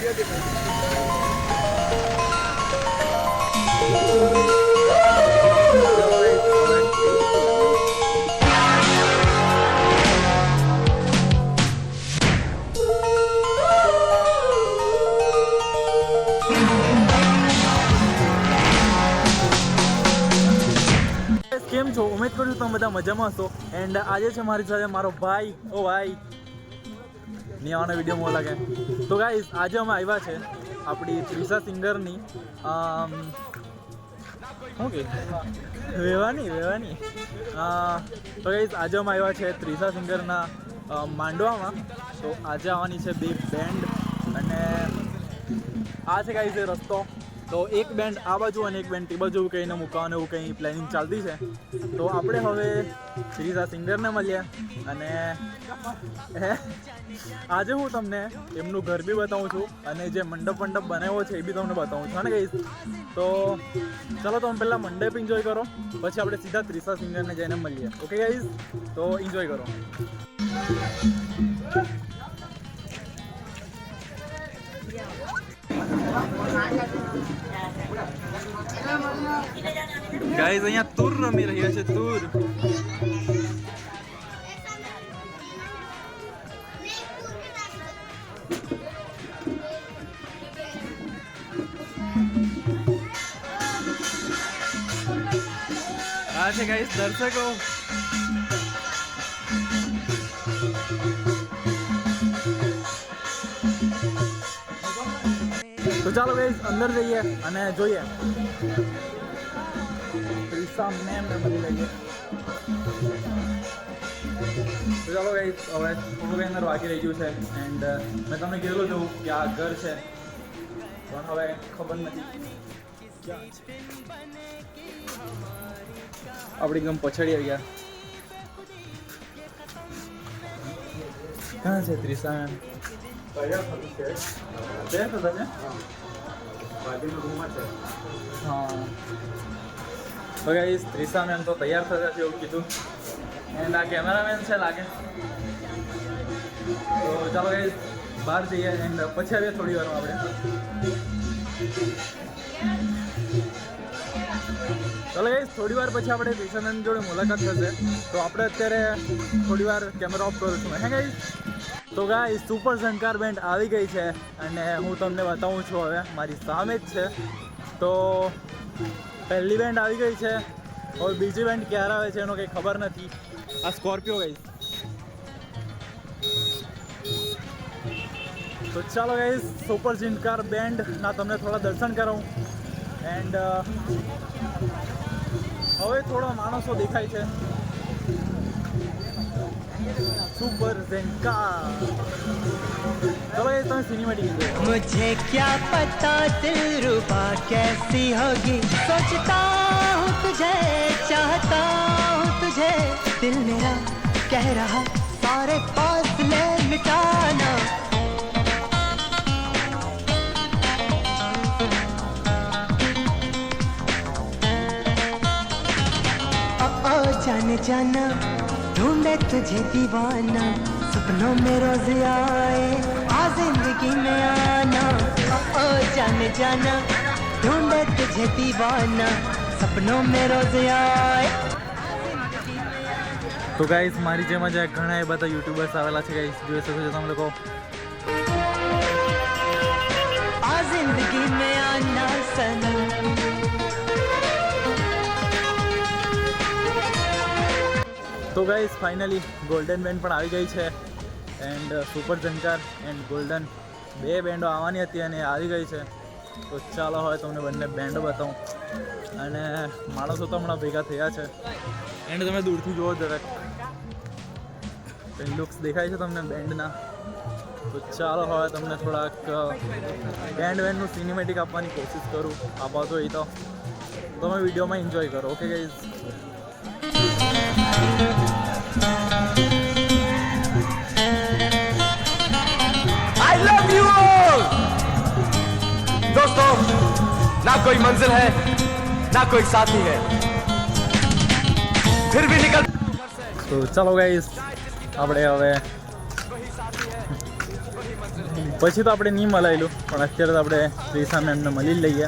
કેમ છો? ઉમેદ કરું છું તમે બધા મજામાં હશો. એન્ડ આજે છે મારી સાથે મારો ભાઈ. ઓ ભાઈ નહીં આવવાનો વિડીયોમાં લાગે. તો ગાઈઝ આજે અમે આવ્યા છે આપણી ત્રિષા સિંગરની શું કે વેવાની તો ગાઈઝ આજે અમે આવ્યા છે ત્રિષા સિંગરના માંડવામાં. તો આજે આવવાની છે 2 બેન્ડ અને આ છે ગાઈઝ એ રસ્તો. તો એક બેન્ડ આ બાજુ અને એક બેન્ડ તે બાજુ કહીને મૂકવાનું એવું કંઈ પ્લાનિંગ ચાલતી છે. તો આપણે હવે ત્રિષા સિંગરને મળ્યા અને આજે હું તમને એમનું ઘર બી બતાવું છું અને જે મંડપ બનાવ્યો છે એ બી તમને બતાવું છું. અને ગાઈઝ તો ચાલો તમે પહેલાં મંડપ એન્જોય કરો, પછી આપણે સીધા ત્રિષા સિંગરને જઈને મળીએ. ઓકે ગાઈઝ, તો એન્જોય કરો. ગાઈઝ અહીંયા તુર રમી રહ્યા છે. તુર આ છે ગાઈઝ દર્શકો. તો ચાલો ગાઈઝ અંદર જઈએ અને જોઈએ ત્રિષા મેમને મળી લઈએ. તો ચાલો ગાઈઝ હવે થોડુંક અંદર બાકી રહી ગયું છે. એન્ડ મેં તમને કહેલું હતું કે આ ઘર છે પણ હવે ખબર નથી ક્યાં છે. આપણે એકદમ પછાડી આવી ગયા. ક્યાં છે ત્રિષા મેમ? હા તો ગાઈઝ ત્રિષા મેમ તો તૈયાર થતા છે એવું કીધું. એન્ડ આ કેમેરામેન છે લાગે. તો ચાલો ગાઈઝ બહાર જઈએ એન્ડ પછી આવીએ થોડી વારમાં આપણે. ચાલો ગાઈઝ થોડી વાર પછી આપણે ત્રિષા મેમ જોડે મુલાકાત થશે. તો આપણે અત્યારે થોડી વાર કેમેરા ઓફ કરું છું. હે ગાઈઝ તો ગાઈઝ સુપર ઝંકાર બેન્ડ આવી ગઈ છે અને હું તમને બતાવું છું હવે મારી સામે જ છે. તો પહેલી બેન્ડ આવી ગઈ છે, હવે બીજી બેન્ડ ક્યારે આવે છે એનો કંઈ ખબર નથી. આ સ્કોર્પિયો ગાઈઝ. તો ચાલો ગાઈઝ સુપર ઝંકાર બેન્ડના તમને થોડા દર્શન કરાવું. એન્ડ હવે થોડા માણસો દેખાય છે. सुपर ज़ंकार. चलो ये तो सिनेमैटिक है. मुझे क्या पता दिलरुबा कैसी होगी, सोचता हूँ तुझे, चाहता हूँ तुझे, दिल मेरा कह रहा सारे फासले मिटाना. ओ जाने जाना ढूंढे तुझे दीवाना, सपनों में रोज आए आ जिंदगी में आना. ओ जाने जाना ढूंढे तुझे दीवाना, सपनों में रोज आए. તો ગાઈઝ મારી જેમ જ ઘણા એ બધા યુટ્યુબર્સ આવેલા છે ગાઈઝ, જોઈ શકો છો તમે લોકો. आ जिंदगी में आना सनम. તો ગાઈઝ ફાઇનલી ગોલ્ડન બેન્ડ પણ આવી ગઈ છે. એન્ડ સુપર ઝંકાર એન્ડ ગોલ્ડન બે બેન્ડો આવવાની હતી અને આવી ગઈ છે. તો ચાલો હવે તમને બંને બેન્ડો બતાવું. અને માણસો તો હમણાં ભેગા થયા છે. એન્ડ તમે દૂરથી જુઓ જરાક લુક્સ દેખાય છે તમને બેન્ડના. તો ચાલો હવે તમને થોડાક બેન્ડનું સિનેમેટિક આપવાની કોશિશ કરું. આપાતો એ તો તમે વિડીયોમાં એન્જોય કરો. Okay guys. I love you all. दोस्तों, ना कोई मंजिल है, ना कोई साथी है, फिर भी निकल. તો ચાલો ગાઈઝ આપણે હવે પછી તો આપણે નહીં મલાયેલું, પણ અત્યારે તો આપણે ત્રિષા મેમને મળી લઈએ.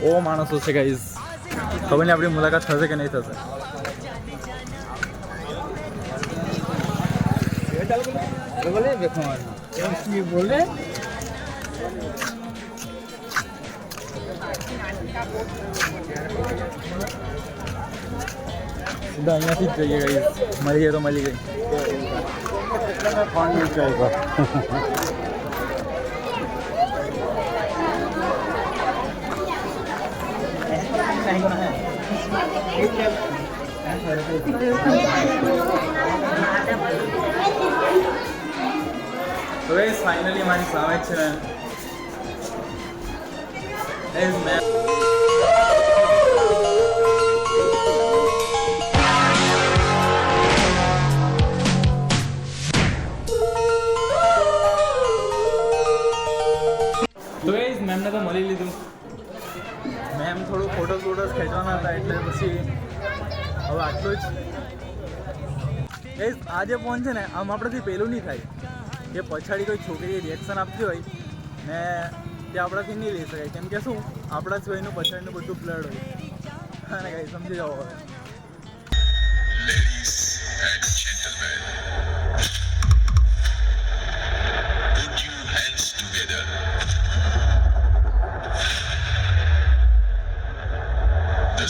ઓ માણસો છે ગાઈઝ, ખબર નહીં આપણી મુલાકાત થશે કે નહીં થશે. બોલે સીધા અહીંયાથી જ જઈએ ગાઈઝ, મળી ગઈ તો મળી ગઈ. ફોન नहीं चाहिए તો ગાઈઝ ફાઇનલી મારી સામે જ છે મેમ. તો ગાઈઝ મેમને તો મળી લીધું. મેમ થોડું ફોટોસ ખેંચવાના હતા એટલે પછી હવે આટલું જ. ગાઈઝ આ જે ફોન છે ને આમ આપણેથી પેલું નહીં થાય કે પછાડી કોઈ છોકરી રિએક્શન આપતી હોય ને તે આપણાથી નહીં લઈ શકાય, કેમ કે શું આપણા સિવાયનું પછાડીનું બધું બ્લડ હોય. અને ગાઈઝ સમજી જાઓ હવે.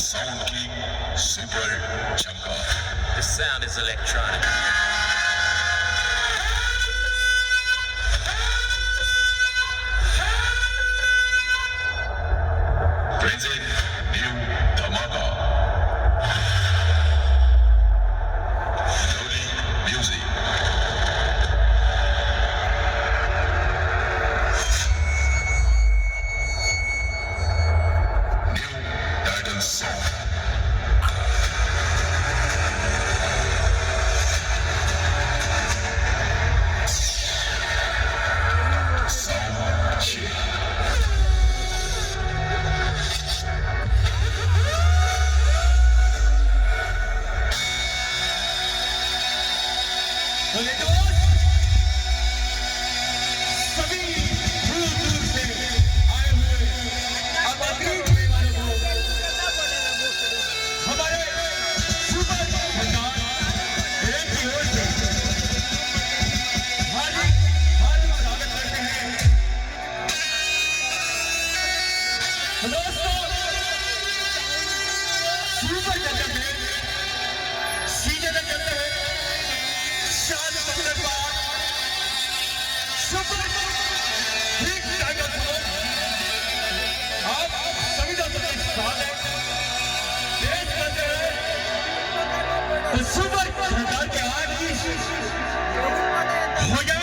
Sound King Super Jungle. The sound is electronic. Present new Dhamaka. Dolly Music. New title song. Sound check. सभी दूर दूर से आए हुए आबादी के वाले को हमारे सुपर भंडार एक की ओर से हार्दिक स्वागत करते हैं। दोस्तों सुपर जगह में सीधे जगह में शान पत्थर पर सुपर हिट टाइगर सॉन्ग आप सभी दोस्तों के साथ हैं। देश करते हैं तो सुपर भंडार के आज हो गया